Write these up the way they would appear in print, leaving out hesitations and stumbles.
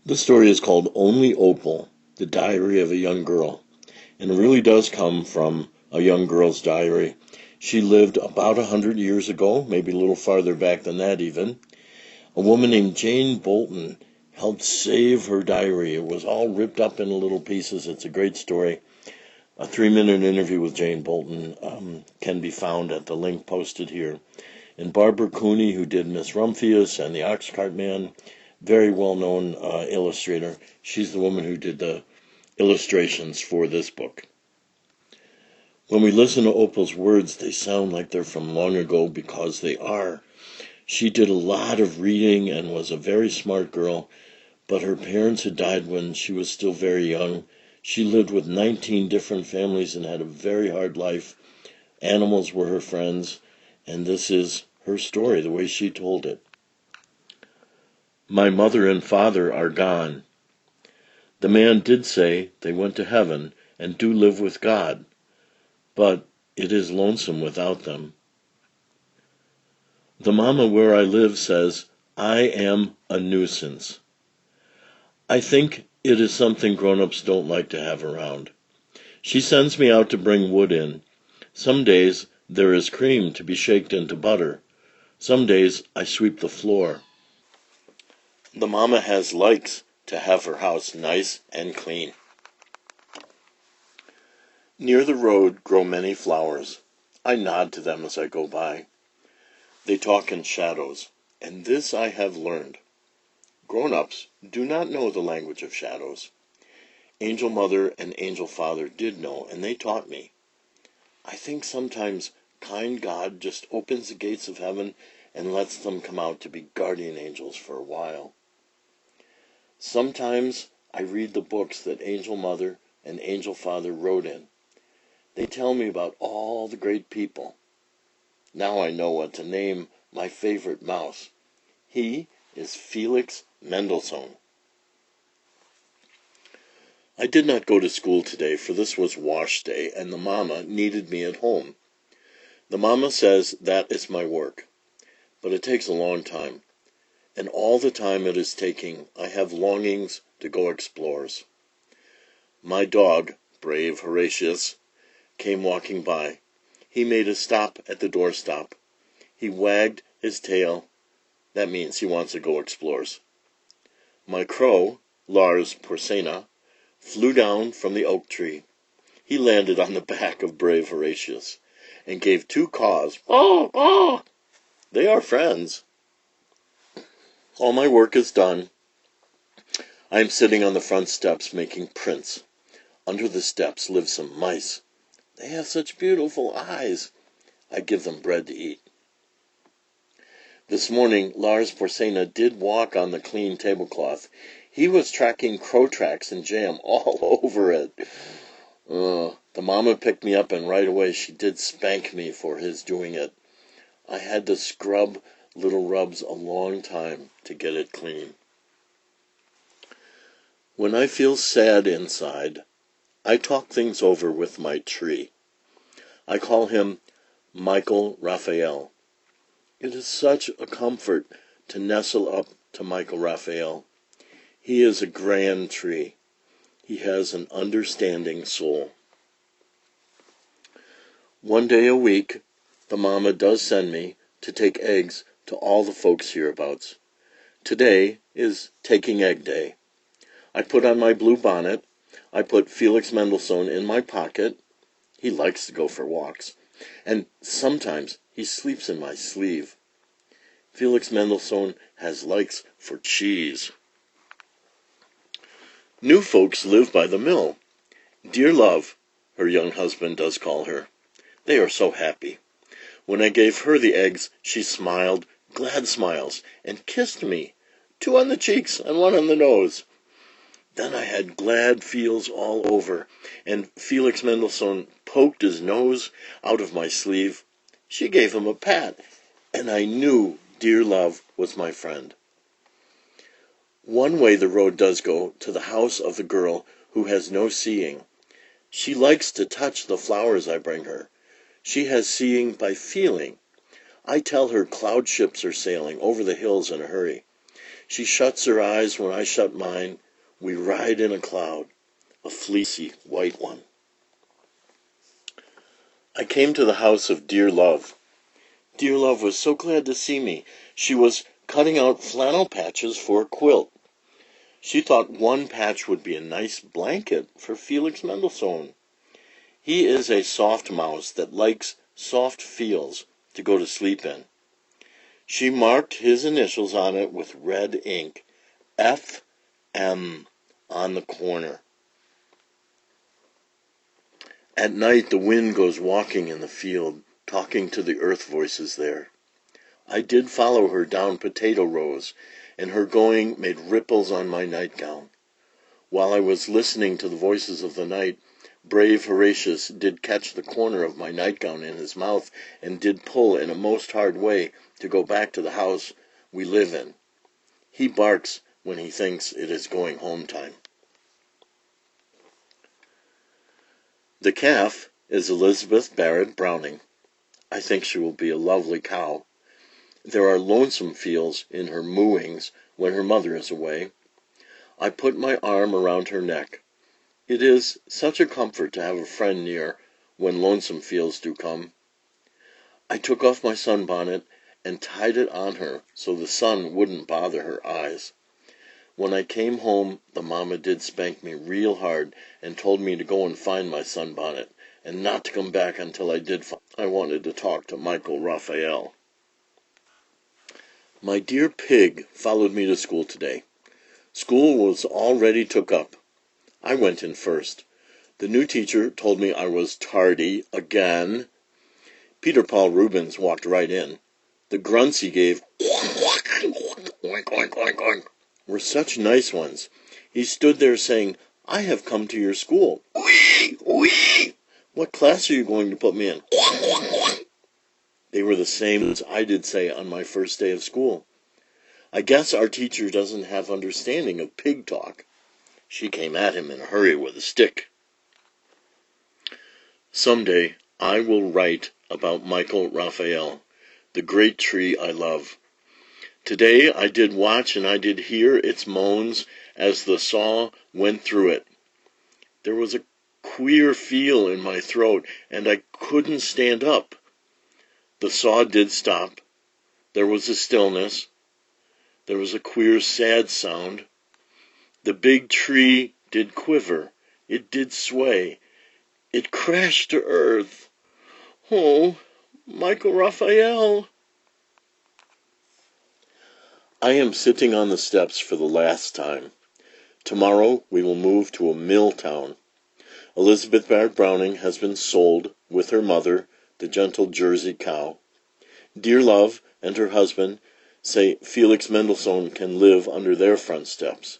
The story is called Only Opal, the Diary of a Young Girl, and it really does come from a young girl's diary. She lived about 100 years ago, maybe a little farther back than that even. A woman named Jane Boulton helped save her diary. It was all ripped up into little pieces. It's a great story. A 3-minute interview with Jane Boulton can be found at the link posted here. And Barbara Cooney, who did Miss Rumphius and the Oxcart Man, very well-known illustrator. She's the woman who did the illustrations for this book. When we listen to Opal's words, they sound like they're from long ago because they are. She did a lot of reading and was a very smart girl, but her parents had died when she was still very young. She lived with 19 different families and had a very hard life. Animals were her friends, and this is her story, the way she told it. My mother and father are gone. The man did say they went to heaven and do live with God, but it is lonesome without them. The mama where I live says, I am a nuisance. I think it is something grown-ups don't like to have around. She sends me out to bring wood in. Some days there is cream to be shaked into butter. Some days I sweep the floor. The mama has likes to have her house nice and clean. Near the road grow many flowers. I nod to them as I go by. They talk in shadows, and this I have learned. Grown-ups do not know the language of shadows. Angel Mother and Angel Father did know, and they taught me. I think sometimes kind God just opens the gates of heaven and lets them come out to be guardian angels for a while. Sometimes I read the books that Angel Mother and Angel Father wrote in. They tell me about all the great people. Now I know what to name my favorite mouse. He is Felix Mendelssohn. I did not go to school today, for this was wash day, and the mama needed me at home. The mama says that is my work, but it takes a long time. And all the time it is taking, I have longings to go explores. My dog, brave Horatius, came walking by. He made a stop at the doorstop. He wagged his tail. That means he wants to go explores. My crow, Lars Porsena, flew down from the oak tree. He landed on the back of brave Horatius and gave 2 caws. Oh, oh! They are friends. All my work is done. I am sitting on the front steps making prints. Under the steps live some mice. They have such beautiful eyes. I give them bread to eat. This morning, Lars Porsena did walk on the clean tablecloth. He was tracking crow tracks and jam all over it. The mama picked me up, and right away she did spank me for his doing it. I had to scrub little rubs a long time to get it clean. When I feel sad inside, I talk things over with my tree. I call him Michael Raphael. It is such a comfort to nestle up to Michael Raphael. He is a grand tree. He has an understanding soul. One day a week, the mama does send me to take eggs to all the folks hereabouts. Today is Taking Egg Day. I put on my blue bonnet. I put Felix Mendelssohn in my pocket. He likes to go for walks. And sometimes he sleeps in my sleeve. Felix Mendelssohn has likes for cheese. New folks live by the mill. Dear Love, her young husband does call her. They are so happy. When I gave her the eggs, she smiled, glad smiles, and kissed me, 2 on the cheeks and 1 on the nose. Then I had glad feels all over, and Felix Mendelssohn poked his nose out of my sleeve. She gave him a pat, and I knew Dear Love was my friend. One way the road does go to the house of the girl who has no seeing. She likes to touch the flowers I bring her. She has seeing by feeling. I tell her cloud ships are sailing over the hills in a hurry. She shuts her eyes when I shut mine. We ride in a cloud, a fleecy white one. I came to the house of Dear Love. Dear Love was so glad to see me. She was cutting out flannel patches for a quilt. She thought one patch would be a nice blanket for Felix Mendelssohn. He is a soft mouse that likes soft feels to go to sleep in. She marked his initials on it with red ink, F.M. on the corner. At night the wind goes walking in the field, talking to the earth voices there. I did follow her down potato rows, and her going made ripples on my nightgown. While I was listening to the voices of the night, brave Horatius did catch the corner of my nightgown in his mouth, and did pull in a most hard way to go back to the house we live in. He barks when he thinks it is going home time. The calf is Elizabeth Barrett Browning. I think she will be a lovely cow. There are lonesome feels in her mooings when her mother is away. I put my arm around her neck. It is such a comfort to have a friend near when lonesome feels do come. I took off my sunbonnet and tied it on her so the sun wouldn't bother her eyes. When I came home, the mama did spank me real hard and told me to go and find my sunbonnet and not to come back until I did find it. I wanted to talk to Michael Raphael. My dear pig followed me to school today. School was already took up. I went in first. The new teacher told me I was tardy again. Peter Paul Rubens walked right in. The grunts he gave were such nice ones. He stood there saying, "I have come to your school." Wee, wee. What class are you going to put me in? They were the same as I did say on my first day of school. I guess our teacher doesn't have understanding of pig talk. She came at him in a hurry with a stick. Someday I will write about Michael Raphael, the great tree I love. Today I did watch and I did hear its moans as the saw went through it. There was a queer feel in my throat, and I couldn't stand up. The saw did stop. There was a stillness. There was a queer, sad sound. The big tree did quiver. It did sway. It crashed to earth. Oh, Michael Raphael! I am sitting on the steps for the last time. Tomorrow we will move to a mill town. Elizabeth Barrett Browning has been sold with her mother, the gentle Jersey cow. Dear Love and her husband say Felix Mendelssohn can live under their front steps.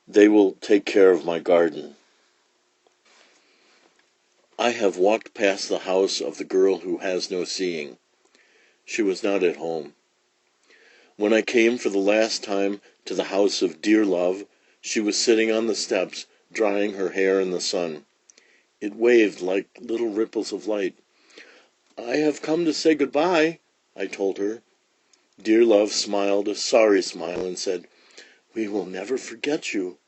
They will take care of my garden. I have walked past the house of the girl who has no seeing. She was not at home. When I came for the last time to the house of Dear Love, she was sitting on the steps, drying her hair in the sun. It waved like little ripples of light. "I have come to say goodbye," I told her. Dear Love smiled a sorry smile and said, "We will never forget you."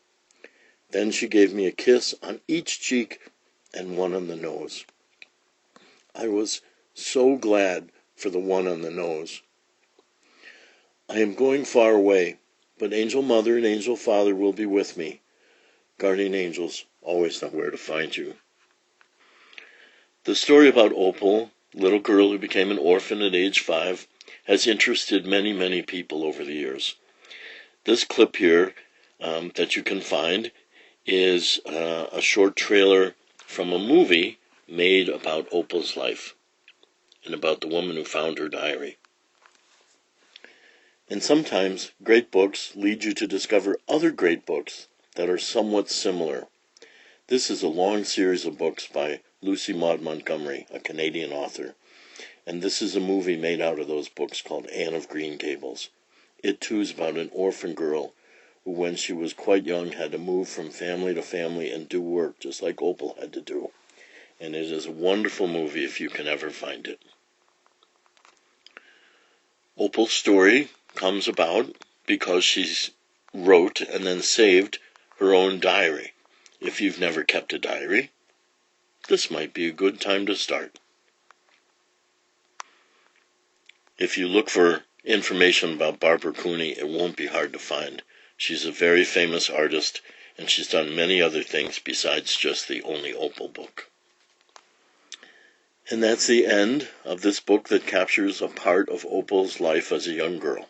Then she gave me a kiss on each cheek and one on the nose. I was so glad for the one on the nose. I am going far away, but Angel Mother and Angel Father will be with me. Guardian angels always know where to find you. The story about Opal, little girl who became an orphan at age 5, has interested many, many people over the years. This clip here that you can find is a short trailer from a movie made about Opal's life and about the woman who found her diary. And sometimes great books lead you to discover other great books that are somewhat similar. This is a long series of books by Lucy Maud Montgomery, a Canadian author. And this is a movie made out of those books called Anne of Green Gables. It too is about an orphan girl who, when she was quite young, had to move from family to family and do work just like Opal had to do. And it is a wonderful movie if you can ever find it. Opal's story comes about because she wrote and then saved her own diary. If you've never kept a diary, this might be a good time to start. If you look for information about Barbara Cooney, it won't be hard to find. She's a very famous artist, and she's done many other things besides just the Only Opal book. And that's the end of this book that captures a part of Opal's life as a young girl.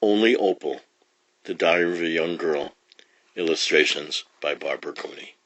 Only Opal, The Diary of a Young Girl, illustrations by Barbara Cooney.